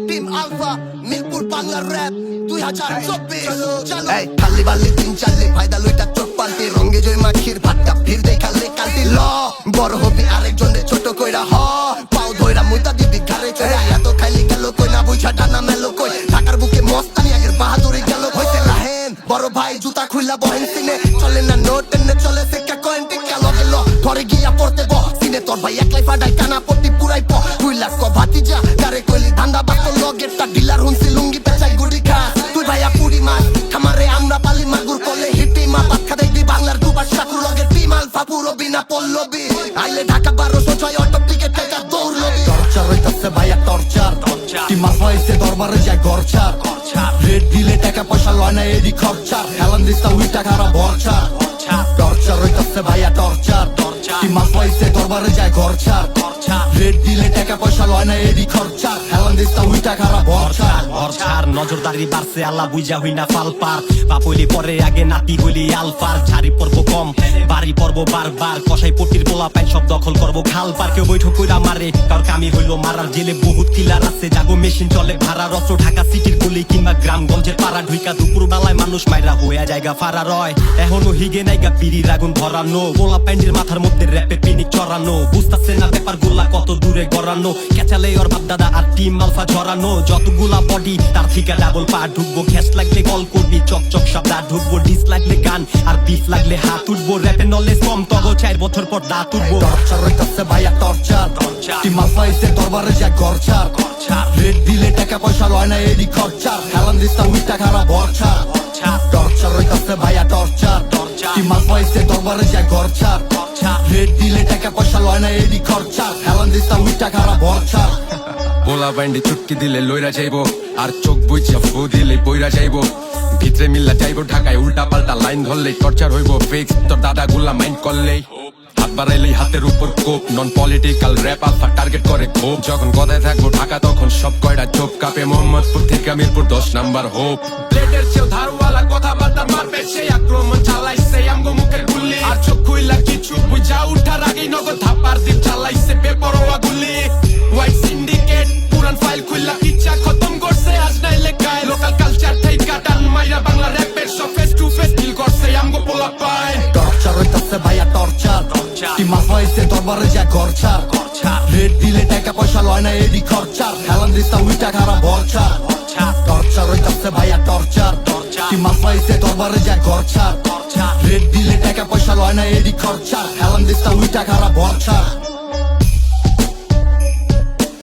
team alpha Mirpur Bangla rap 2024 চলো খালি বালি তিন চালে ফায়দা লইটা চোখ পাল্টি রঙে জয় মাখির ভাতটা ফির দেই খালে কালতি ল বড় হবি আরেকজনে ছোট কইরা হ পাও ধইরা মুইতা দিবি ঘরে চড়া এত খাইলি গেল কই না বুঝা ডানা মেলো কই ঢাকার বুকে মস্তানি আগের বাহাদুরি গেল হইতে রাহেন বড় ভাই জুতা খুইলা বহেন সিনে চলে না নোট এনে চলে সেকা কয়েন টিকা লগে ল ঘরে গিয়া পড়তে ব সিনে তোর ভাই একলাই ফাডাই কানা পটি পুরাই প তুই লাগ ভাতিজা কারে কইলি ধান্দা বাত লগেরটা ডিলার হুনছি লুঙ্গি পেঁচাই গুড়ি খা তুই ভাইয়া পুরি মাছ খামারে আমরা পালি মাগুর কলে হিটি মা পাখা দেখবি বাংলার দুবার সাকুর লগের টিম আলফা পুরো বিনা পল্লবী আইলে ঢাকা 1206 অটো টিকেট টাকা দৌড়লবি টর্চার হইতাছে ভাইয়া টর্চার টিম আলফা এসে দরবারে যায় গরচার রেড দিলে টাকা পয়সা লয় না এডি খরচা হেলান দিস্তা উই টাকারা ভরচা টর্চার হইতাছে ভাইয়া টর্চার টিম আলফা এসে দরবারে যায় গরচার রেড দিলে টাকা পয়সা লয় না এডি খরচা হেলান দিস্তা উই টাকারা ভরচা নজরদারি বাড়ছে আল্লাহ বুঝা হই না ফাল পার বাপ হইলে পরে আগে নাতি হইলি আলফার ঝাড়ি পর্ব কম বাড়ি পর্ব বারবার কষাই পটির পোলা পাইন সব দখল করবো খাল পার কেউ বৈঠক কইরা মারে কার কামি হইলো মারার জেলে বহুত কিলার আছে জাগো মেশিন চলে ভাড়া রচ ঢাকা সিটির গলি কিংবা গ্রামগঞ্জের পাড়া ঢুইকা দুপুর বেলায় মানুষ মাইরা হইয়া জায়গা ফারা রয় এখনো হিগে নাইগা পিড়ির আগুন ধরানো পোলা প্যান্ডের মাথার মধ্যে র্যাপে পিনিক চড়ানো বুঝতাছে না ব্যাপার গুলা কত দূরে গড়ানো ক্যাচালে ওর বাপ দাদা আর টিম আলফা ঝরানো যতগুলা বডি তার থেকে ডাবল পা ঢুকবো খ্যাস লাগলে কল করবি চক চক সাবদা ঢুকবো ডিস লাগলে গান আর বিফ লাগলে হাত উঠবো র্যাপে নলেজ কম তগো 4 বছর পর দাঁত উঠবো টর্চার হইতাছে ভাইয়া টর্চার টিম আলফা এসে দরবারে যায় গরচার রেড দিলে টাকা পয়সা লয় না এডি খরচা হেলান দিস্তা উই টাকারা ভরচা টর্চার হইতাছে ভাইয়া টর্চার টিম আলফা এসে দরবারে যায় গরচার রেড দিলে টাকা পয়সা লয় না এডি খরচা হেলান দিস্তা উই টাকারা ভরচা পোলা বাইন্ডে চুটকি দিলে লইরা যাইবো আর চোখ বুঝা ফু দিলে বইরা যাইবো ভিতরে মিল্লা যাইবো ঢাকায় উল্টা পাল্টা লাইন ধরলেই টর্চার হইবো ফিক্স তোর দাদা গুলা মাইন্ড করলেই হাত বাড়াইলেই হাতের উপর কোপ non political rap alpha target করে খুব যখন গদায় থাকবো ঢাকা তখন সব কয়টা চোখ কাপে মোহাম্মদপুর থেকে মিরপুর 10 নাম্বার হোপ ব্লেডের চেয়েও ধারওয়ালা কথাবার্তা মারবে সেই আক্রমণ চালাইছে আমগো মুখের গুলি আর চোখ খুইলা কিছু বুঝা উঠার আগেই নগদ ধাপার দিক চালাইছে বেপরোয়া গুলি হোয়াইট সিন্ডিকেট পুরান ফাইল খুইলা ইচ্ছা খতম করছে আজ নাই লেখায় লোকাল কালচার থেকে কাটান মাইরা বাংলা র্যাপের সব ফেস টু ফেস ডিল করছে আমগো পোলা পায় টর্চার হইতাছে ভাইয়া টর্চার টিম আলফা এসে দরবারে যায় গরচার রেড দিলে টাকা পয়সা লয় না এডি খরচা হেলান দিস্তা উই টাকারা ভরচা টর্চার হইতাছে ভাইয়া টর্চার টিম আলফা এসে দরবারে যায় গরচার রেড দিলে টাকা পয়সা লয় না এডি খরচা হেলান দিস্তা উই টাকারা ভরচা